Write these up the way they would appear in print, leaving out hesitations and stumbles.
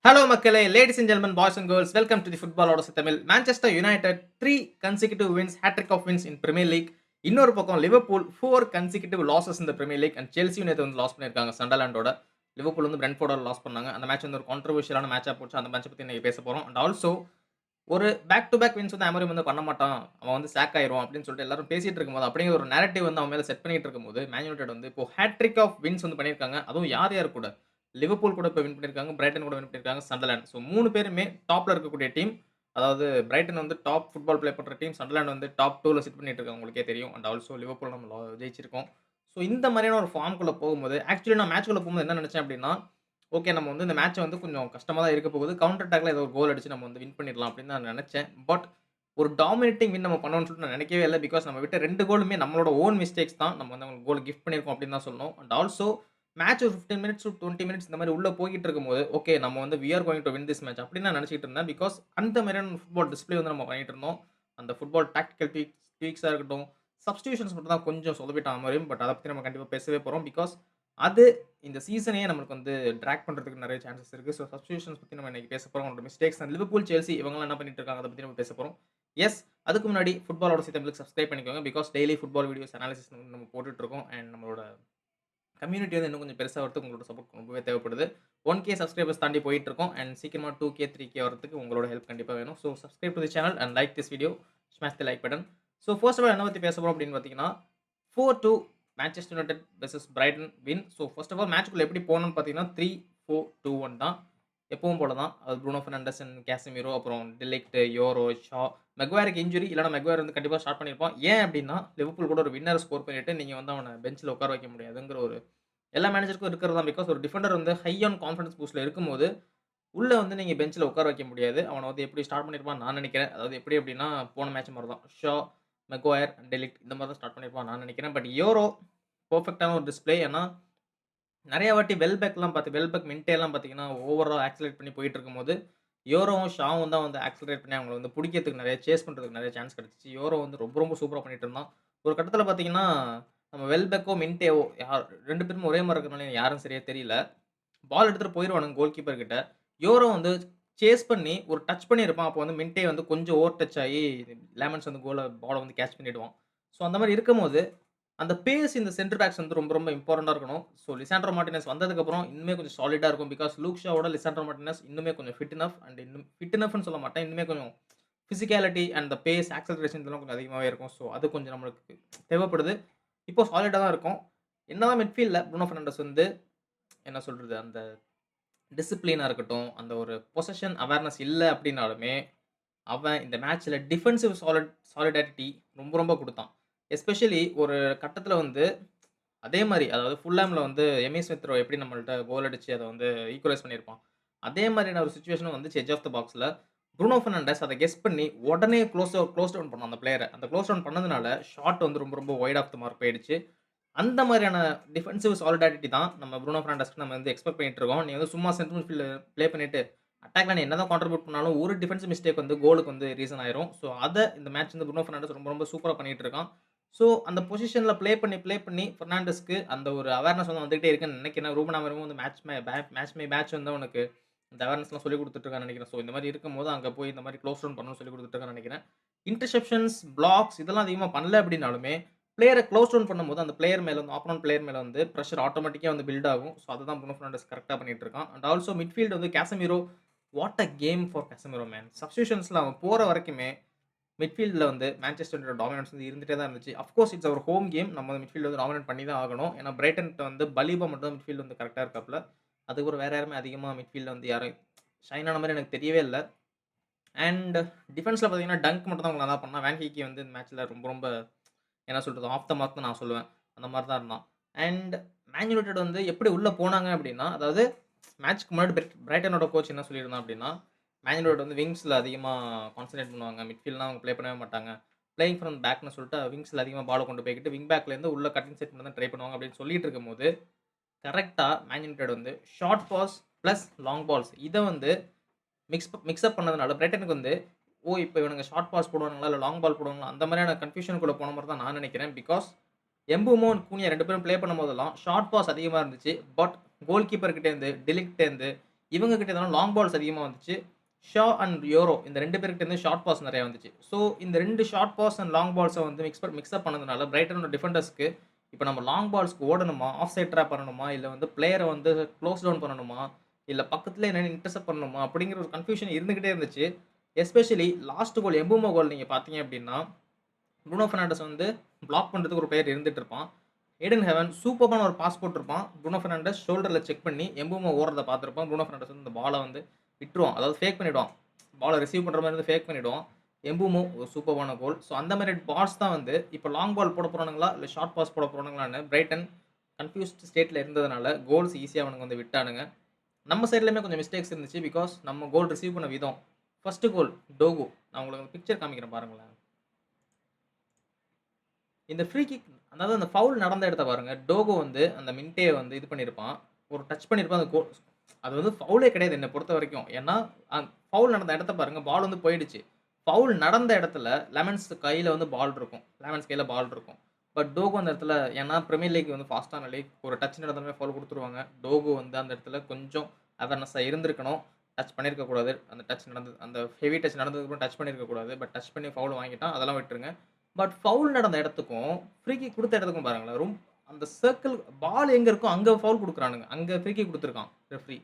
Hello மக்களே, ladies and gentlemen, boys and girls, welcome to the Football Odyssey Tamil. Manchester United 3 consecutive wins, hat-trick of wins in Premier League. இன்னொரு பக்கம் Liverpool 4 consecutive losses in the Premier League and Chelsea நேத்து வந்து loss பண்ணியிருக்காங்க சண்டர்லாண்டோட. Liverpool வந்து பிரென்ட்ஃபோர்டோட loss பண்ணாங்க. அந்த match வந்து ஒரு கான்ட்ரோவர்ஷியலான மேட்சா போச்சு. அந்த மேட்ச பத்தி இன்னைக்கு பேச போறோம். அண்ட் ஆல்சோ ஒரு பேக் டு பேக் வின்ஸ் வந்து அமரிம் வந்து பண்ண மாட்டான். அவன் வந்து சாக் ஆயிருவான் அப்படின்னு சொல்லிட்டு எல்லாரும் பேசிட்டு இருக்கும்போது, அப்படிங்கிற ஒரு நேரேட்டிவ் வந்து அவன் மேல செட் பண்ணிட்டு இருக்கும்போது, மேன் யுனைட்டட் வந்து இப்போ ஹேட்ரிக் ஆஃப் வின்ஸ் வந்து பண்ணியிருக்காங்க. அதுவும் யார் யார் கூட? லிவர்பூல் கூட இப்ப வின் பண்ணியிருக்காங்க. பிரைட்டன் கூட வின் பண்ணியிருக்காங்க. சண்டர்லாண்ட். ஸோ 3 பேருமே டாப்ல இருக்கக்கூடிய டீம். அதாவது பிரைட்டன் வந்து டாப் ஃபுட்பால் பிளே பண்ற டீம். சண்டர்லாண்ட் வந்து டாப் 2ல சிட் பண்ணிட்டு இருக்காங்க. உங்களுக்கே தெரியும். அண்ட் ஆல்சோ லிவர்பூல் நம்ம ஜெயிச்சிருக்கோம். ஸோ இந்த மாதிரியான ஒரு ஃபார்ம்குள்ள போகும்போது, ஆக்சுவலி நான் மேட்ச்க்குள்ள போகும்போது என்ன நினைச்சேன் அப்படின்னா, ஓகே நம்ம வந்து இந்த மேட்ச் வந்து கொஞ்சம் கஷ்டமா தான் இருக்க போகுது. கவுண்டர் அட்டாக்ல ஏதோ ஒரு கோல் அடிச்சு நம்ம வந்து வின் பண்ணிடலாம் அப்படின்னு நான் நினைச்சேன். பட் ஒரு டாமினேட்டிங் வின் நம்ம பண்ணோம்னு சொல்லிட்டு நான் நினைக்கவே இல்ல. பிகாஸ் நம்ம விட்ட 2 கோலுமே நம்மளோட ஓன் மிஸ்டேக்ஸ் தான். நம்ம வந்து அவங்களுக்கு கோல் கிஃப்ட் பண்ணியிருக்கோம் அப்படின்னு தான் சொல்லணும். அண்ட் ஆல்சோ மேட்ச் ஒரு 15 மினிட்ஸ் டூ 20 மினிட்ஸ் இந்த மாதிரி உள்ள போயிட்டு இருக்கும்போது, ஓகே நம்ம வந்து we are going to win this match அப்படின்னு நான் நினைச்சிட்டு இருந்தேன். பிகாஸ் அந்த மாதிரியான ஃபுட்பால் டிஸ்ப்ளே வந்து நம்ம பண்ணிட்டு இருந்தோம். அந்த ஃபுட்பால் டாக்டிகல் ட்வீக்ஸா இருக்கட்டும், சப்ஸ்டிடியூஷன்ஸ் மட்டும் தான் கொஞ்சம் சொதப்பிட்டான் மாரியும். பட் அத பத்தி நம்ம கண்டிப்பா பேசவே போறோம். பிகாஸ் அது இந்த சீசனையே நம்மளுக்கு வந்து டிராக் பண்றதுக்கு நெறைய சான்சஸ் இருக்கு. ஸோ சப்ஸ்டிடியூஷன்ஸ் பத்தி நம்ம இன்னைக்கு பேச போறோம். அவங்களோட மிஸ்டேக்ஸ் அண்ட் லிவர்பூல், செல்சி இவங்கலாம் என்ன பண்ணிட்டு இருக்காங்க, அத பத்தி நம்ம பேச போறோம். எஸ், அதுக்கு முன்னாடி ஃபுட்பால் ஓடசி தமிழுக்கு சப்ஸ்கிரைப் பண்ணிக்கோங்க. Because daily football videos analysis வந்து நம்ம போட்டுட்டு இருக்கோம். அண்ட் நம்மளோட கம்யூனிட்டி வந்து இன்னும் கொஞ்சம் பெருசா வரதுக்கு உங்களோட சப்போர்ட் ரொம்பவே தேவைப்படுது. 1K சப்ஸ்கிரைபர்ஸ் தாண்டி போயிட்டு இருக்கோம். அண்ட் சீக்கிரமா 2K, 3K வரதுக்கு உங்களோட ஹெல்ப் கண்டிப்பா வேணும். So subscribe to the channel and like this video. Smash the like button. So first of all என்ன பத்தி பேச போறோம் அப்படின்னு பார்த்தீங்கன்னா, 4-2 Manchester United versus Brighton win. So first of all மேட்ச்க்குள்ள எப்படி போனோம்னு பார்த்தீங்கன்னா, 3-4-2-1 தான். எப்பவும் போல தான். அது ப்ரூனோ பெர்னாண்டஸ் அண்ட் கேசமிரோ, அப்புறம் டெலிக்ட், யோரோ, ஷா, மெக்வாயருக்கு இன்ஜுரி. இல்லன்னா மெக்வாயர் வந்து கண்டிப்பா ஸ்டார்ட் பண்ணியிருப்பான். ஏன் அப்படின்னா, லிவர்பூல் கூட ஒரு வின்னர் ஸ்கோர் பண்ணிட்டு நீங்க வந்து அவன பெஞ்ச்ல உட்கார வைக்க முடியாதுங்கிற ஒரு எல்லா மேனேஜருக்கும் இருக்கிறது தான். பிகாஸ் ஒரு டிஃபெண்டர் வந்து ஹை ஆன் கான்ஃபிடன்ஸ் பூஸ்ட்ல இருக்கும்போது, உள்ள வந்து நீங்க பெஞ்ச்ல உட்கார வைக்க முடியாது. அவன வந்து எப்படி ஸ்டார்ட் பண்ணியிருப்பான்னு நான் நினைக்கிறேன். அதாவது எப்படி அப்படின்னா, போன மேட்ச் மாரி தான். ஷா, மெக்வாயர், டெலிக்ட் இந்த மாரி தான் ஸ்டார்ட் பண்ணியிருப்பான்னு நான் நினைக்கிறேன். பட் யோரோ பெர்ஃபெக்ட்டான ஒரு டிஸ்ப்ளே. ஏன்னா, நெறைய வாட்டி வெல்பெக், மின்டேலாம் பார்த்தீங்கன்னா, ஓவரா ஆக்ஸலரேட் பண்ணி போயிட்டு இருக்கும்போது, யோரோவும், ஷாவும் தான் வந்து ஆக்ஸலரேட் பண்ணி அவங்கள வந்து புடிக்கிறதுக்கு நெறைய சேஸ் பண்றதுக்கு நெறைய சான்ஸ் கிடைச்சுச்சு. யோரோ வந்து ரொம்ப ரொம்ப சூப்பரா பண்ணிட்டு இருந்தான். ஒரு கட்டத்தில பார்த்தீங்கன்னா, நம்ம வெல்பெக்கோ, மின்டேவோ 2 பேருமே ஒரே மாரி இருக்கிறனால யாருன்னு சரியா தெரியல. பால் எடுத்துட்டு போயிருவானுங்க கோல் கீப்பர் கிட்ட. யோரோ வந்து சேஸ் பண்ணி ஒரு டச் பண்ணியிருப்பான். அப்போ வந்து மின்டே வந்து கொஞ்சம் ஓவர் டச் ஆயி லேமன்ஸ் வந்து பால வந்து கேட்ச் பண்ணிடுவான். ஸோ அந்த மாரி இருக்கும்போது, அந்த பேஸ் இந்த சென்டர் பேக்ஸ் வந்து ரொம்ப ரொம்ப இம்பார்ட்டன்ட்டா இருக்கணும். ஸோ லிசாண்ட்ரோ மார்டினஸ் வந்ததுக்கப்புறம் இன்னுமே கொஞ்சம் சாலிடா இருக்கும். பிகாஸ் லூக் ஷாவோட லிசாண்ட்ரோ மார்டினஸ் இன்னுமே கொஞ்சம் ஃபிட் எனஃப் அண்ட் இன்னும் ஃபிட் எனஃப்ன்னு சொல்ல மாட்டேன். இன்னுமே கொஞ்சம் physicality and the pace, acceleration இதெல்லாம் கொஞ்சம் அதிகமாவே இருக்கும். ஸோ அது கொஞ்சம் நம்மளுக்கு தேவைப்படுது. இப்போ சாலிடா தான் இருக்கும். என்னதான் மிட்ஃபீல்ட்ல ப்ரூனோ பெர்னாண்டஸ் வந்து என்ன சொல்றது, அந்த டிசிப்ளினா இருக்கட்டும், அந்த ஒரு பொசஷன் அவேர்னஸ் இல்ல அப்டின்னாலுமே, அவன் இந்த மேட்ச்ல டிஃபென்சிவ் சாலிடாரிட்டி ரொம்ப ரொம்ப குடுத்தான். எஸ்பெஷலி ஒரு கட்டத்தில வந்து அதே மாரி அதாவது ஃபுல்ஹாம்ல வந்து எமி ஸ்மித் ரோ எப்படி நம்மள்ட்ட கோல் அடிச்சு அத வந்து ஈக்குவலைஸ் பண்ணியிருப்பான். அதே மாரியான ஒரு சிச்சுவேஷனும் வந்துச்சு எட்ஜ் ஆஃப் த பாக்ஸ்ல. ப்ரூனோ பெர்னாண்டஸ் அத கெஸ் பண்ணி உடனே க்ளோஸ் டவுன் பண்ணான் அந்த பிளேயர. அந்த க்ளோஸ் டவுன் பண்ணதுனால ஷாட் வந்து ரொம்ப ரொம்ப வைட் ஆஃப் த மார்க் போயிடுச்சு. அந்த மாரியான டிஃபென்சிவ் சாலிடாரிட்டி தான் நம்ம ப்ரூனோ பெர்னாண்டஸ்க்கு நம்ம வந்து எக்ஸ்பெக்ட் பண்ணிட்டு இருக்கோம். நீ வந்து சும்மா சென்ட்ரல் மிட்ஃபீல்ட்ல ப்ளே பண்ணிட்டு, அட்டாக்ல நீ என்னதான் கான்ட்ரிபியூட் பண்ணாலும், ஒரு டிஃபென்சிவ் மிஸ்டேக் வந்து கோலுக்கு வந்து ரீசன் ஆயிரும். ஸோ, அத இந்த மேட்ச் வந்து ப்ரூனோ பெர்னாண்டஸ் ரொம்ப ரொம்ப சூப்பரா பண்ணிட்டு இருக்கான். ஸோ, அந்த பொசிஷன்ல ப்ளே பண்ணி பெர்னாண்டஸ்க்கு அந்த ஒரு அவேர்னஸ் வந்து வந்துகிட்டே இருக்குன்னு நினைக்கிறேன். ரூபன் அமரிமும் வந்து மேட்ச் வந்து அவனுக்கு இந்த அவேர்னஸ்லாம் சொல்லிக் குடுத்துட்டு இருக்கான்னு நினைக்கிறேன். ஸோ, இந்த மாரி இருக்கும்போது அங்க போய் இந்த மாரி க்ளோஸ் டவுன் பண்ணணும்னு சொல்லிக் குடுத்துட்டு இருக்கான்னு நினைக்கிறேன். இன்டர்செப்ஷன்ஸ், பிளாக்ஸ் இதெல்லாம் அதிகமா பண்ணல அப்டின்னாலுமே, பிளேயர க்ளோஸ் டவுன் பண்ணும்போது, அந்த பிளேயர் மேல வந்து ஆப்போனன்ட் பிளேயர் மேல வந்து பிரஷர் ஆட்டோமேட்டிக்கா வந்து பில்ட் ஆகும். ஸோ, அதுதான் ப்ரூனோ பெர்னாண்டஸ் கரெக்ட்டா பண்ணிட்டு இருக்கான். அண்ட் ஆல்சோ மிட்ஃபீல்ட் வந்து Casemiro, what a game for Casemiro man! சப்ஸ்டிடியூஷன்ஸ்ல அவன் போற வரைக்குமே, மிட்ஃபீல்ட்ல வந்து மான்செஸ்டர் யுனைட்டட் டாமினன்ஸ் வந்து இருந்துட்டே தான் இருந்துச்சு. Of course it's our home game. நம்ம மிட்ஃபீல்ட் வந்து டாமினேட் பண்ணி தான் ஆகணும். ஏன்னா பிரைட்டன்ட்ட வந்து பலீபா மட்டும் தான் மிட்ஃபீல்ட் வந்து கரெக்ட்டா இருக்காப்ல. அதுக்கப்புறம் வேற யாருமே அதிகமா மிட்ஃபீல்ட்ல வந்து யாரும் ஷைன் ஆன மாரி எனக்கு தெரியவே இல்ல. அண்ட் டிஃபென்ஸ்ல பார்த்தீங்கன்னா, டங்க் மட்டும் தான் நல்லா பண்ணான். வேன் ஹீக்கி வந்து இந்த மேட்ச்ல ரொம்ப ரொம்ப என்ன சொல்றது, ஆஃப் த மார்க் தான் நான் சொல்லுவேன். அந்த மாரி தான் இருந்தான். அண்ட் மேன் யுனைட்டட் வந்து எப்படி உள்ள போனாங்க அப்டின்னா, அதாவது மேட்ச்க்கு முன்னாடி பிரைட்டனோட கோச் என்ன சொல்லியிருந்தான் அப்டின்னா, மேன் யுனைட்டட் வந்து விங்ஸ்ல அதிகமா கான்சன்ட்ரேட் பண்ணுவாங்க. மிட்ஃபீல்ட்லாம் அவங்க ப்ளே பண்ணவே மாட்டாங்க. பிளேயிங் ஃப்ரம் பேக்ன்னு சொல்லிட்டு விங்ஸ்ல அதிகமா பால கொண்டு போய்க்கிட்டு, விங் பேக்லேருந்து உள்ள கட்டிங் செட் பண்ண தான் ட்ரை பண்ணுவாங்க அப்டின்னு சொல்லிட்டு இருக்கும்போது, கரெக்ட்டா மேன் யுனைட்டட் வந்து short pass plus long balls இத வந்து மிக்ஸ் அப் பண்ணதுனால பிரைட்டனுக்கு வந்து, ஓ! இப்ப இவனுங்க ஷார்ட் பாஸ் போடுவானுங்களா? இல்ல லாங் பால் போடுவாங்களா? அந்த மாரியான கன்ஃப்யூஷனுக்குள்ள போன மாரி தான் நான் நெனைக்கிறேன். பிகாஸ் எம்புமோ, கூனியா 2 பேரும் ப்ளே பண்ணும்போதெல்லாம் ஷார்ட் பாஸ் அதிகமா இருந்துச்சு. பட் கோல் கீப்பர் கிட்டேருந்து, டெலிக்ட்டேருந்து இவங்க கிட்ட எதனா லாங் பால்ஸ் அதிகமா வந்துச்சு. ஷா அண்ட் யோரோ இந்த 2 பேர்கிட்ட இருந்து ஷார்ட் பாஸ் நெறைய வந்துச்சு. ஸோ இந்த 2 ஷார்ட் பாஸ் அண்ட் லாங் பால்ஸ வந்து மிக்ஸ் அப் பண்ணதுனால பிரைட்டனோட டிஃபெண்டர்ஸ்க்கு இப்ப நம்ம லாங் பால்ஸ்க்கு ஓடணுமா, ஆஃப் சைட் ட்ராப் பண்ணணுமா, இல்ல வந்து பிளேயர வந்து க்ளோஸ் டவுன் பண்ணணுமா, இல்ல பக்கத்திலேயே நின்னு இன்டர்செப்ட் பண்ணணுமா அப்படிங்கிற ஒரு கன்ஃப்யூஷன் இருந்துகிட்டே இருந்துச்சு. எஸ்பெஷலி லாஸ்ட் கோல் எம்பூமோ கோல் நீங்க பார்த்தீங்க அப்படின்னா, ப்ரூனோ பெர்னாண்டஸ் வந்து பிளாக் பண்றதுக்கு ஒரு பிளேயர் இருந்துட்டு இருப்பான். ஏடன் ஹெவன் சூப்பர்பான ஒரு பாஸ் போட்டிருப்பான். ப்ரூனோ பெர்னாண்டஸ் ஷோல்டர்ல செக் பண்ணி எம்பூமோ ஓடுறத பார்த்திருப்பான். ப்ரூனோ பெர்னாண்டஸ் வந்து இந்த பால வந்து விட்டுருவான். அதாவது ஃபேக் பண்ணிடுவான். பால ரிசீவ் பண்ற மாரி இருந்து ஃபேக் பண்ணிடுவான். எம்பூமோ ஒரு சூப்பர்பான கோல். ஸோ அந்த மாரி பால்ஸ் தான் வந்து இப்ப லாங் பால் போட போறானுங்களா, இல்ல ஷார்ட் பாஸ் போட போறானுங்களான்னு பிரைட்டன் கன்ஃப்யூஸ்ட் ஸ்டேட்ல இருந்ததுனால கோல்ஸ் ஈஸியா அவனுங்க வந்து விட்டானுங்க. நம்ம சைட்லயுமே கொஞ்சம் மிஸ்டேக்ஸ் இருந்துச்சு. பிகாஸ் நம்ம கோல் ரிசீவ் பண்ண விதம். First goal Doku. நான் உங்களுக்கு பிக்சர் காமிக்கிறேன் பாருங்களேன். இந்த ஃப்ரீ கிக் அதாவது அந்த ஃபவுல் நடந்த இடத்த பாருங்க. டோகோ வந்து அந்த மின்ட்டே வந்து இது பண்ணியிருப்பான். ஒரு டச் பண்ணியிருப்பான். அந்த அது வந்து ஃபவுலே கிடையாது என்ன பொறுத்தவரைக்கும். ஏன்னா, ஃபவுல் நடந்த இடத்த பாருங்க. பால் வந்து போயிடுச்சு. ஃபவுல் நடந்த இடத்துல லெமன்ஸ் கையில வந்து பால் இருக்கும். லெமன்ஸ் கையில பால் இருக்கும். பட் டோகோ அந்த இடத்துல ஏன்னா பிரீமியர் லீக் வந்து ஃபாஸ்ட்டான லீக். ஒரு டச் நடந்தாலுமே ஃபவுல் குடுத்துருவாங்க. டோகோ வந்து அந்த இடத்துல கொஞ்சம் அவேர்னஸா இருந்திருக்கணும். டச் பண்ணியிருக்க கூடாது. அந்த டச் நடந்தது அந்த ஹெவி டச் நடந்ததுக்கப்புறம் டச் பண்ணியிருக்க கூடாது. பட் டச் பண்ணி ஃபவுல் வாங்கிட்டான். அதெல்லாம் விட்டுருங்க. பட் ஃபவுல் நடந்த இடத்துக்கும், ஃப்ரீ கிக் குடுத்த இடத்துக்கும் பாருங்களேன். அந்த சர்க்கிள் பால் எங்க இருக்கோ அங்க ஃபவுல் குடுக்குறானுங்க. அங்க ஃப்ரீ கிக் குடுத்துருக்கான் ரெஃப்ரி.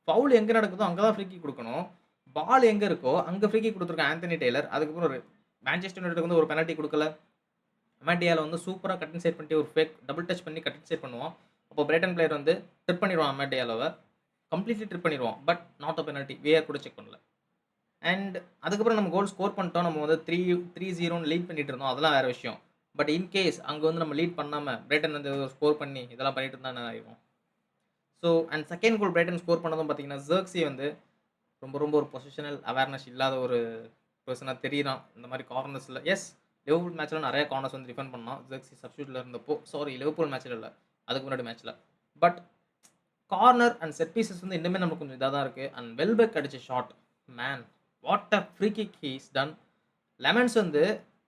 ஃபவுல் எங்க நடக்குதோ அங்க தான் ஃப்ரீ கிக் குடுக்கணும். பால் எங்க இருக்கோ அங்க ஃப்ரீ கிக் குடுத்துருக்கான் ஆந்தனி டெய்லர். அதுக்கப்புறம் மான்செஸ்டர் யுனைட்டடுக்கு வந்து ஒரு பெனல்டி குடுக்கல. அமாண்டியால வந்து சூப்பரா கட் இன்சைட் பண்ணிட்டு ஒரு ஃபேக் டபுள் டச் பண்ணி கட் இன்சைட் பண்ணுவான். அப்போ பிரைட்டன் பிளேயர் வந்து ட்ரிப் பண்ணிருவான் அமாண்டியாலவ. கம்ப்ளீட்லி ட்ரிப் பண்ணிருவான். But not a penalty. VAR கூட செக் பண்ணல. அண்ட் அதுக்கப்புறம் நம்ம கோல் ஸ்கோர் பண்ணிட்டோம். நம்ம வந்து 3-0ன்னு லீட் பண்ணிட்டு இருந்தோம். அதெல்லாம் வேற விஷயம். பட் இன் கேஸ் அங்க வந்து நம்ம லீட் பண்ணாம பிரைட்டன் வந்து ஸ்கோர் பண்ணி இதெல்லாம் பண்ணிட்டு இருந்தா என்ன ஆகும்? So and second goal Brayton score பண்ணதும் பார்த்தீங்கன்னா, ஜெர்க்ஸி வந்து ரொம்ப ரொம்ப ஒரு பொசிஷனல் அவேர்னஸ் இல்லாத ஒரு பெர்சனா தெரியிறான். இந்த மாரி கார்னர்ஸ்ல லிவர்பூல் மேட்ச்ல நெறைய கார்னர்ஸ் வந்து டிஃபெண்ட் பண்ணான். ஜெர்க்ஸி சப்ஸ்டிட்யூட்ல இருந்தப்போ. சாரி லிவர்பூல் மேட்ச்ல இல்ல. அதுக்கு முன்னாடி மேட்ச்ல. But corner and set pieces வந்து இன்னுமே நமக்கு கொஞ்சம் இதா தான் இருக்கு. அண்ட் வெல்பெக் அடிச்ச shot man what a free kick he is done. Lammens வந்து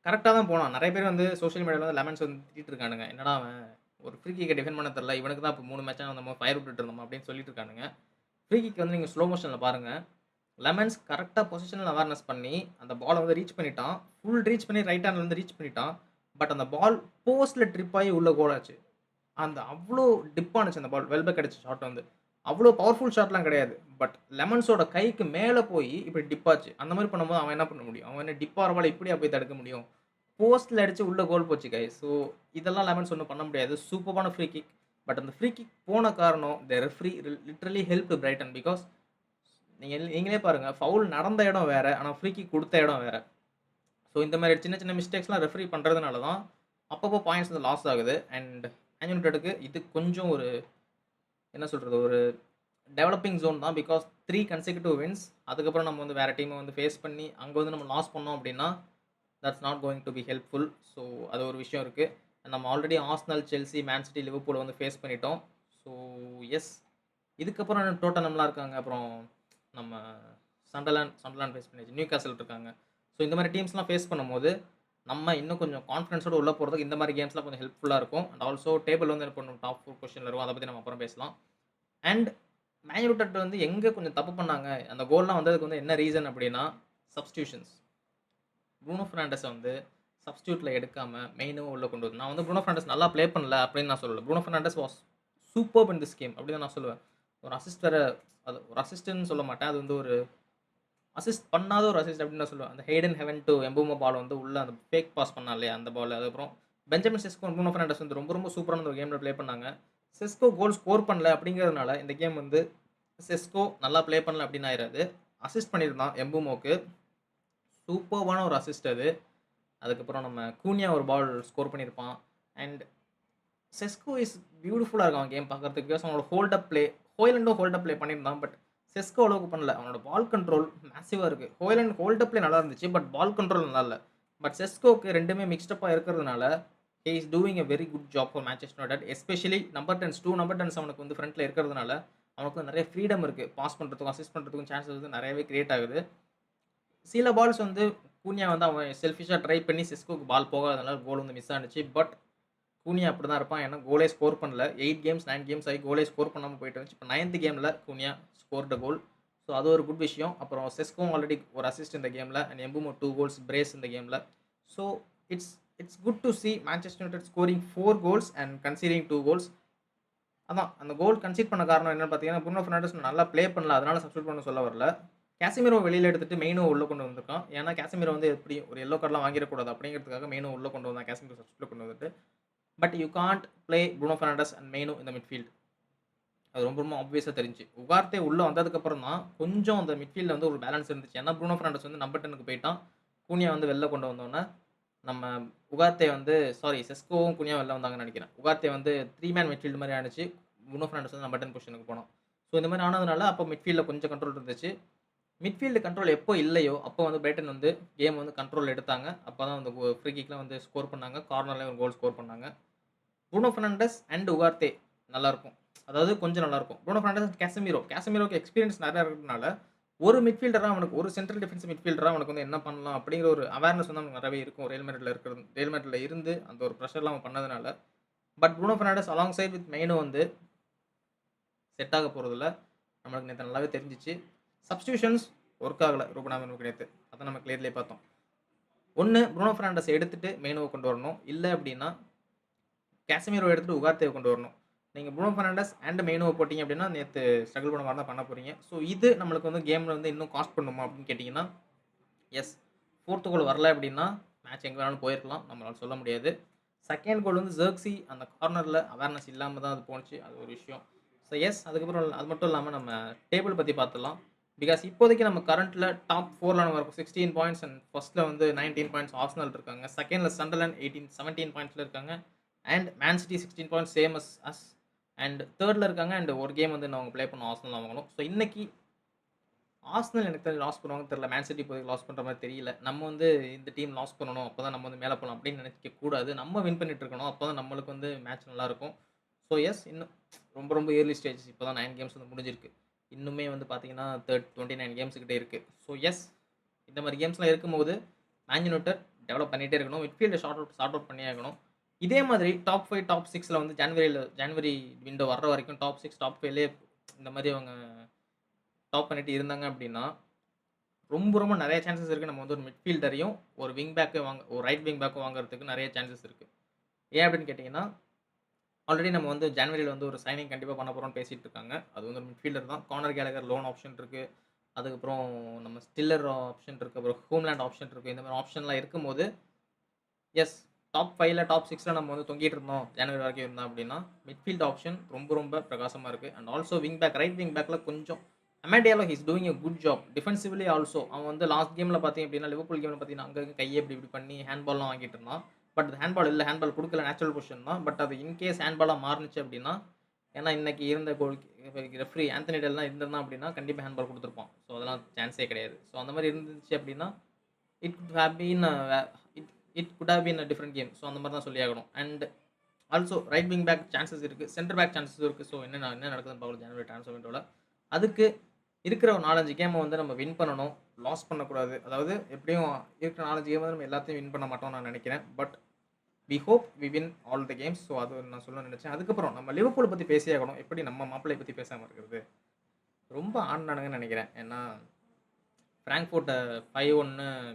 கரெக்ட்டா தான் போனான். நெறைய பேர் வந்து சோசியல் மீடியால வந்து லெமன்ஸ் வந்து திட்டிட்டு இருக்கானுங்க. என்னடா அவன் ஒரு ஃப்ரீ கிக்க டிஃபெண்ட் பண்ண தெரியல. இவனுக்கு தான் இப்ப 3 மேட்சா நம்ம ஃபயர் விட்டுட்டு இருந்தோமா அப்படின்னு சொல்லிட்டு இருக்கானுங்க. ஃப்ரீ கிக் வந்து நீங்க ஸ்லோ மோஷன்ல பாருங்க. லெமன்ஸ் கரெக்ட்டா பொசிஷனல் அவேர்னஸ் பண்ணி அந்த பால வந்து ரீச் பண்ணிட்டான். ஃபுல் ரீச் பண்ணி ரைட் ஹேண்ட்ல இருந்து ரீச் பண்ணிட்டான். பட் அந்த பால் போஸ்ட்ல ட்ரிப் ஆயி உள்ள கோல் ஆச்சு. அந்த அவ்ளோ டிப் ஆனுச்சு அந்த பால். வெல்பெக் அடிச்ச ஷாட் வந்து. அவ்ளோ பவர்ஃபுல் ஷாட்லாம் கிடையாது. பட் லெமன்ஸோட கைக்கு மேல போயி இப்டி டிப் ஆச்சு. அந்த மாரி பண்ணும்போது அவன் என்ன பண்ண முடியும்? அவன் என்ன டிப் ஆற பால இப்படியா போய் தடுக்க முடியும்? போஸ்ட்ல அடிச்சு உள்ள கோல் போச்சு கைஸ். ஸோ இதெல்லாம் லெமன்ஸ் ஒண்ணும் பண்ண முடியாது. சூப்பர்பான ஃப்ரீ கிக். பட் அந்த ஃப்ரீ கிக் போன காரணம் referee literally helped Brayton. Because நீங்களே பாருங்க. ஃபவுல் நடந்த இடம் வேற. ஆனா ஃப்ரீ கிக் குடுத்த இடம் வேற. ஸோ இந்த மாரி சின்ன சின்ன மிஸ்டேக்ஸ்லாம் ரெஃப்ரி பண்றதுனால தான் அப்பப்போ பாயிண்ட்ஸ் வந்து லாஸ் ஆகுது. அண்ட் மேன் யுனைட்டடுக்கு இது கொஞ்சம் ஒரு என்ன சொல்றது? ஒரு டெவலப்பிங் ஜோன் தான். Because 3 consecutive wins. அதுக்கப்புறம் நம்ம வந்து வேற டீம வந்து ஃபேஸ் பண்ணி, அங்க வந்து நம்ம லாஸ் பண்ணோம் அப்டின்னா, that's not going to be helpful. So அது ஒரு விஷயம் இருக்கு. நம்ம already Arsenal, Chelsea, Man City, லிவர்பூல வந்து ஃபேஸ் பண்ணிட்டோம். So yes. இதுக்கப்புறம் டோட்டனம்லாம் இருக்காங்க. அப்புறம் நம்ம சண்டர்லேண்ட் ஃபேஸ் பண்ணியாச்சு. நியூகாசல் இருக்காங்க. ஸோ இந்த மாரி டீம்ஸ்லாம் ஃபேஸ் பண்ணும்போது, நம்ம இன்னும் கொஞ்சம் கான்ஃபிடன்ஸோட உள்ள போறதுக்கு இந்த மாரி கேம்ஸ்லாம் கொஞ்சம் ஹெல்ப்ஃபுல்லா இருக்கும். அண்ட் ஆல்சோ டேபிள் வந்து என்ன பண்ணும் டாப் 4 பொசிஷன்ல இருக்கும். அத பத்தி நம்ம அப்புறம் பேசலாம். அண்ட் மேன் யுனைட்டட் வந்து எங்க கொஞ்சம் தப்பு பண்ணாங்க, அந்த கோல்லாம் வந்ததுக்கு வந்து என்ன ரீசன் அப்டின்னா, சப்ஸ்டிடியூஷன்ஸ். ப்ரூனோ பெர்னாண்டஸ வந்து சப்ஸ்டிடியூட்ல எடுக்காம மெயினும் உள்ள கொண்டு வந்து நான் வந்து ப்ரூனோ பெர்னாண்டஸ் நல்லா ப்ளே பண்ணல அப்படின்னு நான் சொல்லல. Bruno Fernandes was superb in this game அப்படி தான் நான் சொல்லுவேன். ஒரு அசிஸ்ட் வேற அது ஒரு அசிஸ்ட்ன்னு சொல்ல மாட்டேன். அது வந்து ஒரு அசிஸ்ட் பண்ணாத ஒரு அசிஸ்ட் அப்படின்னு நான் சொல்லுவேன். அந்த ஹேடன் ஹெவன் டூ எம்பூமோ பால் வந்து உள்ள அந்த ஃபேக் பாஸ் பண்ணான் இல்லையா அந்த பால். அதுக்கப்புறம் பெஞ்சமின் செஸ்கோ, ப்ரூனோ பெர்னாண்டஸ் வந்து ரொம்ப ரொம்ப சூப்பரான ஒரு கேம்ல ப்ளே பண்ணாங்க. செஸ்கோ கோல் ஸ்கோர் பண்ணல அப்படிங்கிறதுனால இந்த கேம் வந்து செஸ்கோ நல்லா ப்ளே பண்ணல அப்படின்னு ஆயிராது. அசிஸ்ட் பண்ணியிருந்தான் எம்பூமோக்கு. சூப்பர்பான ஒரு அசிஸ்ட் அது. அதுக்கப்புறம் நம்ம கூனியா ஒரு பால் ஸ்கோர் பண்ணியிருப்பான். அண்ட் செஸ்கோ இஸ் பியூட்டிஃபுல்லா இருக்கும் அவன் கேம் பார்க்கறதுக்கு. பிகாஸ் அவனோட ஹோல்ட் அப் ப்ளே ஹோய்லண்டும் ஹோல்ட் அப் ப்ளே பண்ணியிருந்தான். பட் செஸ்கோ அளவுக்கு பண்ணல. அவனோட பால் கண்ட்ரோல் மேசிவா இருக்கு. ஹோய்லண்ட் ஹோல்ட் அப் ப்ளே நல்லா இருந்துச்சு. பட் பால் கண்ட்ரோல் நல்லா இல்ல. பட் செஸ்கோக்கு 2மே மிக்ஸ்ட் அப்பா இருக்கிறதுனால he is doing a very good job for Manchester United. Especially number 10 2 number 10 அவனுக்கு வந்து ஃப்ரண்ட்ல இருக்கிறதுனால அவனுக்கு நிறைய ஃப்ரீடம் இருக்கு. பாஸ் பண்றதுக்கும், அசிஸ்ட் பண்றதுக்கும் சான்சஸ் வந்து நிறையவே கிரியேட் ஆகுது. சில பால்ஸ் வந்து கூனியா வந்து அவன் செல்ஃபிஷா ட்ரை பண்ணி செஸ்கோக்கு பால் போகாதனால கோல் வந்து மிஸ் ஆனுச்சு. பட் கூனியா அப்படிதான் இருப்பான். ஏன்னா கோலே ஸ்கோர் பண்ணல. 8 கேம்ஸ் 9 கேம்ஸ் ஆகி கோலே ஸ்கோர் பண்ணாம போயிட்டு இருந்துச்சு. இப்போ 9த் கேம்ல கூனியா ஸ்கோர்ட் அ கோல். ஸோ அது ஒரு குட் விஷயம். அப்புறம் செஸ்கோவும் ஆல்ரெடி ஒரு அசிஸ்ட் இந்த கேமில் அண்ட் எம்புமோ 2 கோல்ஸ் பிரேஸ் இந்த கேமில். So it's it's good to see Manchester United scoring 4 goals and கன்சீடிங் 2 goals. அதான் அந்த கோல் கன்சீட் பண்ண காரணம் என்னன்னு பார்த்தீங்கன்னா, புருனோ ஃபெர்னாண்டஸ் நல்லா ப்ளே பண்ணல. அதனால சப்ஸ்டிட்யூட் பண்ண சொல்ல வரல. கேசிமிரோ வெளியில எடுத்துட்டு மெயினோ உள்ள கொண்டு வந்திருக்கான். ஏன்னா கேசிமிரோ வந்து எப்படி ஒரு எல்லோ கார்ட்லாம் வாங்கிடக்கூடாது அப்படிங்கிறதுக்காக மெயினோ உள்ள கொண்டு வந்தான். கேசிமிரோ சப்ஸ்டிட்யூட் கொண்டு வந்துட்டு. But you can't play Bruno Fernandes and Mainoo in the midfield. அது ரொம்ப ரொம்ப ஆப்வியஸா தெரிஞ்சுச்சு. உகார்த்தே உள்ள வந்ததுக்கப்புறம் தான் கொஞ்சம் அந்த மிட்ஃபீல்ட்ல வந்து ஒரு பேலன்ஸ் இருந்துச்சு. ஏன்னா புருனோ ஃபெர்னாண்டஸ் வந்து நம்பர் 10க்கு போயிட்டான். கூனியா வந்து வெளில கொண்டு வந்தோனே, நம்ம உகார்த்தே வந்து செஸ்கோவும் கூனியாவும் வெளில வந்தாங்கன்னு நெனைக்கிறேன். உகார்த்தே வந்து 3 மேன் மிட்ஃபீல்ட் மாரி ஆனுச்சு. புருனோ ஃபெர்னாண்டஸ் வந்து நம்பர் 10 பொசிஷனுக்கு போனான். ஸோ இந்த மாரி ஆனதுனால அப்போ மிட்ஃபீல்ட்ல கொஞ்சம் கண்ட்ரோல் இருந்துச்சு. மிட்ஃபீல்டு கண்ட்ரோல் எப்போ இல்லையோ, அப்போ வந்து பிரைட்டன் வந்து கேம் வந்து கண்ட்ரோல் எடுத்தாங்க. அப்ப தான் அந்த ஃப்ரீ கிக்லாம் வந்து ஸ்கோர் பண்ணாங்க. கார்னர்லயும் ஒரு கோல் ஸ்கோர் பண்ணாங்க. புருனோ ஃபெர்னாண்டஸ் அண்ட் உகார்த்தே நல்லாருக்கும். அதாவது கொஞ்சம் நல்லாருக்கும். புருனோ ஃபெர்னாண்டஸ், கேசமிரோக்கு எக்ஸ்பீரியன்ஸ் நெறையா இருக்கிறதுனால, ஒரு மிட்ஃபீல்டரா அவனுக்கு ஒரு சென்ட்ரல் டிஃபென்சிவ் மிட்ஃபீல்டரா அவனுக்கு வந்து என்ன பண்ணலாம் அப்படிங்கிற ஒரு அவேர்னஸ் வந்து அவனுக்கு நெறையவே இருக்கும். ரியல் மேட்ரிட்ல இருந்து அந்த ஒரு பிரஷர்லாம் அவன் பண்ணதுனால. But Bruno Fernandes alongside with Mainoo வந்து செட் ஆக போறதில்ல. நம்மளுக்கு நேத்து நல்லாவே தெரிஞ்சுச்சு. சப்ஸ்டிடியூஷன்ஸ் ஒர்க் ஆகல ரூபன் அமீனுக்கு நேத்து. அத நம்ம கிளியர்லயே பார்த்தோம். ஒண்ணு புருனோ ஃபெர்னாண்டஸ எடுத்துட்டு மெயினோவ கொண்டு வரணும். இல்ல அப்படின்னா கேசமிரோ எடுத்துட்டு உகார்த்தேவ கொண்டு வரணும். நீங்க புருனோ ஃபெர்னாண்டஸ் அண்ட் மெயினோவ போட்டீங்க அப்படின்னா, நேத்து ஸ்ட்ரகிள் பண்ண மாரி தான் பண்ண போறீங்க. ஸோ இது நம்மளுக்கு வந்து கேம்ல வந்து இன்னும் காஸ்ட் பண்ணுமா அப்படின்னு கேட்டீங்கன்னா, எஸ். 4த் கோல் வரல அப்படின்னா, மேட்ச் எங்க வேணாலும் போயிருக்கலாம். நம்மளால சொல்ல முடியாது. 2ண்ட் கோல் வந்து ஜெர்க்ஸி அந்த கார்னர்ல அவேர்னஸ் இல்லாம தான் அது போணுச்சு. அது ஒரு விஷயம். So yes. அதுக்கப்புறம் அது மட்டும் இல்லாம நம்ம டேபிள் பத்தி பார்த்துடலாம். பிகாஸ் இப்போதைக்கு நம்ம கரண்ட்ல டாப் 4ல நம்ம இருக்கோம். 16 பாயிண்ட்ஸ் அண்ட் ஃபர்ஸ்ட்ல வந்து 19 பாயிண்ட்ஸ் ஆர்சனல் இருக்காங்க. 2ண்ட்ல சண்டர்லேண்ட் 17 பாயிண்ட்ஸ்ல இருக்காங்க. And Man City 16 points same as us. And 3ர்ட்ல இருக்காங்க. அண்ட் ஒரு கேம் வந்து அவங்க ப்ளே பண்ண ஆர்சனல் அவங்களும். ஸோ இன்னைக்கு ஆர்சனல் எனக்கு தெரிஞ்சு லாஸ் பண்ணுவாங்கன்னு தெரியல. மேன் சிட்டி இப்போதைக்கு லாஸ் பண்ற மாரி தெரியல. நம்ம வந்து இந்த டீம் லாஸ் பண்ணணும். அப்பதான் நம்ம வந்து மேல போலாம் அப்படின்னு நினைக்க கூடாது. நம்ம வின் பண்ணிட்டு இருக்கணும். அப்பதான் நம்மளுக்கு வந்து மேட்ச் நல்லாருக்கும். So yes. இன்னும் ரொம்ப ரொம்ப ஏர்லி ஸ்டேஜஸ். இப்போ தான் 9 கேம்ஸ் வந்து முடிஞ்சிருக்கு. இன்னுமே வந்து பார்த்தீங்கன்னா 29 கேம்ஸ் கிட்ட இருக்கு. So yes. இந்த மாரி கேம்ஸ்லாம் இருக்கும்போது மேன் யுனைட்டட் டெவலப் பண்ணிட்டே இருக்கணும். மிட்ஃபீல்ட சார்ட் அவுட் பண்ணியே ஆகணும். இதே மாதிரி டாப் 5, டாப் 6ல வந்து ஜனவரி விண்டோ வர்ற வரைக்கும் டாப் 6, டாப் 5லயே இந்த மாரி அவங்க டாப் பண்ணிட்டு இருந்தாங்க அப்படின்னா, ரொம்ப ரொம்ப நெறைய சான்சஸ் இருக்கு. நம்ம வந்து ஒரு மிட்ஃபீல்டரையும், ஒரு ஒரு ரைட் விங் பேக்கும் வாங்குறதுக்கு நெறைய சான்சஸ் இருக்கு. ஏன் அப்படின்னு கேட்டீங்கன்னா, ஆல்ரெடி நம்ம வந்து ஜனவரில வந்து ஒரு சைனிங் கண்டிப்பா பண்ண போறோம்னு பேசிட்டு இருக்காங்க. அது வந்து ஒரு மிட்ஃபீல்டர் தான். கார்னர் கேலகர் லோன் ஆப்ஷன் இருக்கு. அதுக்கப்புறம் நம்ம ஸ்டில்லர் ஆப்ஷன் இருக்கு. அப்புறம் ஹோம்லேண்ட் ஆப்ஷன் இருக்கு. இந்த மாரி ஆப்ஷன்லாம் இருக்கும்போது, எஸ். டாப் 5ல, டாப் 6ல நம்ம வந்து தொங்கிட்டு இருந்தோம். ஜனவரி வரைக்கும் இருந்தோம் அப்படின்னா, மிட்ஃபீல்ட் ஆப்ஷன் ரொம்ப ரொம்ப பிரகாசமா இருக்கு. அண்ட் ஆல்சோ ரைட் விங் பேக்ல கொஞ்சம் Amad Diallo he is doing a good job. Defensively also அவன் வந்து லாஸ்ட் கேம்ல பார்த்தீங்க அப்படின்னா, லிவர்பூல் கேம்ல பார்த்தீங்கன்னா, அங்க கைய இப்படி இப்படி பண்ணி ஹேண்ட் பால்லாம் வாங்கிட்டு இருந்தான். பட் அது ஹேண்ட் பால் இல்ல. ஹேண்ட் பால் குடுக்கல. நேச்சுரல் பொசிஷன் தான். பட் அது இன்கேஸ் ஹேண்ட் பாலா மாறுனுச்சு அப்படின்னா, ஏன்னா இன்னைக்கு இருந்த ரெஃப்ரி ஆந்தனி டெல்லாம் இருந்திருந்தான் அப்படின்னா, கண்டிப்பா ஹேண்ட் பால் குடுத்திருப்பான். ஸோ அதெல்லாம் சான்ஸே கிடையாது. ஸோ அந்த மாரி இருந்துச்சு அப்படின்னா, it could have been it it could have been a different game. So அந்த மாரி தான் சொல்லியாகணும். And also right wing back chances இருக்கு. சென்டர் பேக் சான்சஸ் இருக்கு. ஸோ என்ன நடக்குதுன்னு பார்க்கலாம் ஜனவரி ட்ரான்ஸ்ஃபர் விண்டோல. அதுக்கு இருக்கிற ஒரு 4, 5 கேம வந்து நம்ம வின் பண்ணணும். லாஸ் பண்ணக்கூடாது. அதாவது எப்படியும் இருக்கிற 4, 5 கேம் வந்து நம்ம எல்லாத்தையும் வின் பண்ண மாட்டோம்னு நான் நினைக்கிறேன். But we hope we win all the games. So அது நான் சொல்ல நினைச்சேன். அதுக்கப்புறம் நம்ம லிவர்பூல் பத்தி பேசியே ஆகணும். எப்படி நம்ம மாப்பிள்ளை பத்தி பேசாம இருக்கிறது? ரொம்ப ஆடுனானுங்கன்னு நினைக்கிறேன். ஏன்னா ஃபிராங்க்ஃபோர்ட்ட 5-1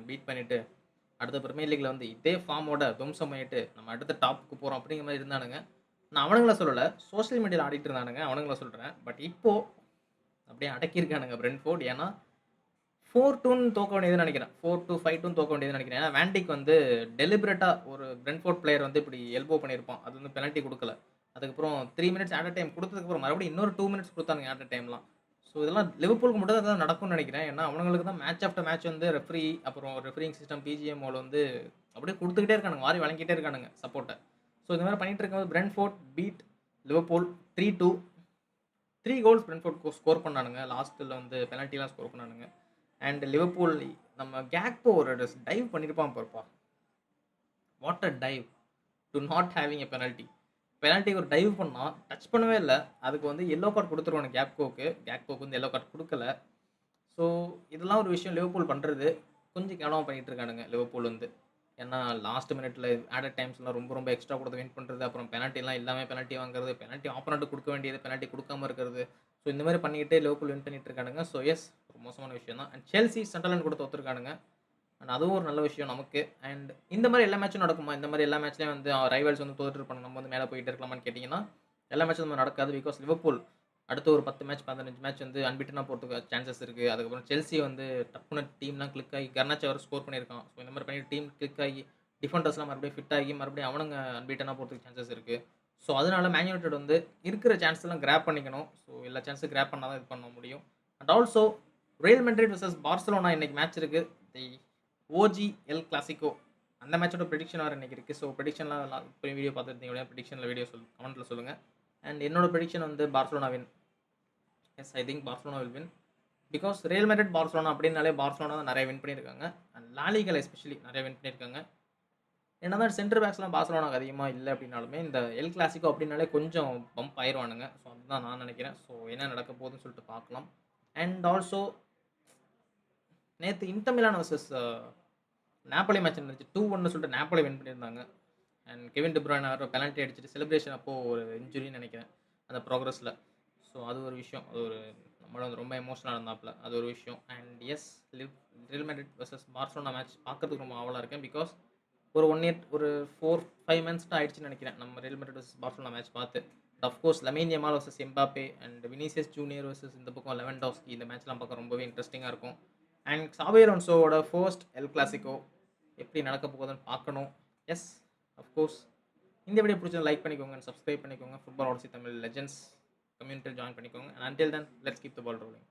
பீட் பண்ணிட்டு, அடுத்த பிரீமியர் லீக்ல வந்து இதே ஃபார்மோட துவம்சம் பண்ணிட்டு, நம்ம அடுத்த டாப்புக்கு போறோம் அப்படிங்கிற மாரி இருந்தானுங்க. நான் அவனுங்கள சொல்லல. சோசியல் மீடியால ஆடிட்டு இருந்தானுங்க. அவனுங்கள சொல்றேன். பட் இப்போ அப்படியே அடக்கியிருக்கானுங்க பிரென்ட்ஃபோர்ட். ஏன்னா 4-2ன்னு தோக்க வேண்டியதுன்னு நெனைக்கிறேன். 4-2, 5-2ன்னு தோக்க வேண்டியதுன்னு நெனைக்கிறேன். ஏன்னா வேன்டிக் வந்து டெலிபரேட்டா ஒரு பிரென்ட்ஃபோர்ட் பிளேயர் வந்து இப்படி எல்போ பண்ணியிருப்பான். அது வந்து பெனல்டி குடுக்கல. அதுக்கப்புறம் 3 மினிட்ஸ் ஆட் அ டைம் குடுத்ததுக்கப்புறம் மறுபடியும் இன்னொரு 2 மினிட்ஸ் குடுத்தானுங்க ஆட் அ டைம்லாம். ஸோ இதெல்லாம் லிவர்பூலுக்கு மட்டும் தான் இதெல்லாம் நடக்கும்னு நெனைக்கிறேன். ஏன்னா அவனுங்களுக்கு தான் மேட்ச் ஆஃப்டர் மேட்ச் வந்து அப்புறம் ரெஃப்ரியிங் சிஸ்டம் பிஜிஎம்மோல வந்து அப்படியே குடுத்துக்கிட்டே இருக்கானுங்க. வாரி வழங்கிட்டே இருக்கானுங்க சப்போர்ட்ட. ஸோ இந்த மாரி பண்ணிட்டு இருக்கும்போது Brentford beat Liverpool 3-2. 3 goals Brentford score பண்ணானுங்க. லாஸ்ட்ல வந்து பெனல்டிலாம் ஸ்கோர் பண்ணானுங்க. அண்ட் லிவர்பூல் நம்ம கேக்போ ஒரு டைவ் பண்ணியிருப்பான் பாருப்பா. What a dive to not having a penalty. பெனல்டிக்கு ஒரு டைவ் பண்ணான். டச் பண்ணவே இல்ல. அதுக்கு வந்து எல்லோ கார்ட் குடுத்துருவானுங்க கேக்போக்கு வந்து எல்லோ கார்ட் குடுக்கல. ஸோ இதெல்லாம் ஒரு விஷயம் லிவர்பூல் பண்றது. கொஞ்சம் கேவலமா பண்ணிட்டு இருக்கானுங்க லிவர்பூல் வந்து. ஏன்னா லாஸ்ட் மினிட்ல ஆடட் டைம்ஸ்லாம் ரொம்ப ரொம்ப எக்ஸ்ட்ரா குடுத்து வின் பண்றது. அப்புறம் பெனல்டிலாம் இல்லாம பெனல்டி வாங்குறது. பெனல்டி ஆப்போனன்ட்க்கு குடுக்க வேண்டியது பெனல்டி குடுக்காம இருக்கிறது. ஸோ இந்த மாதிரி பண்ணிக்கிட்டே லிவர்பூல் வின் பண்ணிட்டு இருக்கானுங்க. ஸோ எஸ், ஒரு மோசமான விஷயம் தான். அண்ட் செல்சி சண்டர்லாண்ட் கூட தோத்துருக்கானுங்க. அண்ட் அதுவும் ஒரு நல்ல விஷயம் நமக்கு. அண்ட் இந்த மாதிரி எல்லா மேட்சும் நடக்குமா? இந்த மாதிரி எல்லா மேட்ச்லயும் வந்து ரைவல்ஸ் வந்து தோத்துட்டு இருப்பாங்க. நம்ம வந்து மேலே போயிட்டே இருக்கலாமான்னு கேட்டிங்கன்னா, எல்லா மேட்சும் இந்த மாதிரி நடக்காது. பிகாஸ் லிவர்பூல் அடுத்த ஒரு 10 மேட்ச் 15 மேட்ச் வந்து அன்பிட்டனா போறதுக்கு சான்சஸ் இருக்கு. அதுக்கப்புறம் செல்சி வந்து டப்புனு டீம்லாம் கிளிக் ஆகி கர்னாச்சோ வேற ஸ்கோர் பண்ணியிருக்கான். ஸோ இந்த மாதிரி பண்ணி டீம் கிளிக் ஆகி டிஃபெண்டர்ஸ்லாம் மறுபடியும் ஃபிட் ஆகி மறுபடியும் அவனுங்க அன்பிட்டனா போறதுக்கு சான்சஸ் இருக்கு. ஸோ அதனால மேன் யுனைட்டட் வந்து இருக்கிற சான்ஸ் எல்லாம் கிராப் பண்ணிக்கணும். ஸோ எல்லா சான்ஸும் கிராப் பண்ணா தான் இது பண்ண முடியும். And also real Madrid versus Barcelona இன்னைக்கு மேட்ச் இருக்கு. தி ஓஜி எல் கிளாசிக்கோ அந்த மேட்சோட ப்ரெடிக்ஷன் வேறு இன்னைக்கு இருக்குது. ஸோ ப்ரெடிக்ஷன்லாம் வீடியோ பார்த்துருந்தீங்க. ப்ரெடிக்ஷனில் வீடியோ கமெண்ட்டில் சொல்லுங்கள். அண்ட் என்னோட ப்ரெடிக்ஷன் வந்து Barcelona win. Yes, I think Barcelona will win. Because Real Madrid Barcelona அப்படின்னாலே பார்சலோனா தான் நிறைய வின் பண்ணியிருக்காங்க. அண்ட் லாலிகல் எஸ்பெஷலி நிறைய வின் பண்ணியிருக்காங்க. என்னதான் சென்டர் பேக்ஸ்லாம் பார்சலோனாக்கு அதிகமாக இல்லை அப்படின்னாலுமே இந்த எல் கிளாசிக்கோ அப்படின்னாலே கொஞ்சம் பம்ப் ஆயிடுவானுங்க. ஸோ அதுதான் நான் நினைக்கிறேன். ஸோ என்ன நடக்க போகுதுன்னு சொல்லிட்டு பார்க்கலாம். அண்ட் ஆல்சோ நேற்று inter Milan versus Napoli match இருந்துச்சு. 2-1 சொல்லிட்டு நாப்போலி வின் பண்ணியிருந்தாங்க. அண்ட் கெவின் டி ப்ரூய்னே பெனல்ட்டி அடிச்சுட்டு செலிப்ரேஷன் அப்போது ஒரு இன்ஜுரின்னு நினைக்கிறேன் அந்த ப்ரோக்ரஸில். ஸோ அது ஒரு விஷயம். அது ஒரு நம்மள வந்து ரொம்ப எமோஷனலாக இருந்தாப்புல. அது ஒரு விஷயம். And yes, Real Madrid versus Barcelona match பார்க்கறதுக்கு ரொம்ப ஆவலாக இருக்கேன். பிகாஸ் ஒரு 1 இயர் ஒரு 4-5 மந்த்ஸ் தான் ஆயிடுச்சுன்னு நினைக்கிறேன் நம்ம Real Madrid versus Barcelona match பார்த்து. Of course Lamine Yamal versus Mbappe and Vinicius Junior versus இந்த பக்கம் லெவன்டாவ்ஸ்கி இந்த மேட்ச்லாம் பார்க்க ரொம்பவே இன்ட்ரெஸ்டிங்காக இருக்கும். And Shafi அலோன்சோவோட first L Clasico எப்படி நடக்க போகுதுன்னு பார்க்கணும். எஸ், அஃப்கோர்ஸ் இந்த வீடியோ பிடிச்சா லைக் பண்ணிக்கோங்க அண்ட் சப்ஸ்கிரைப் பண்ணிக்கோங்க. ஃபுட்பால் ஆடிசி தமிழ் லெஜெண்ட்ஸ் கம்யூனிட்டியில் ஜாயின் பண்ணிக்கோங்க. And until then let's keep the ball rolling.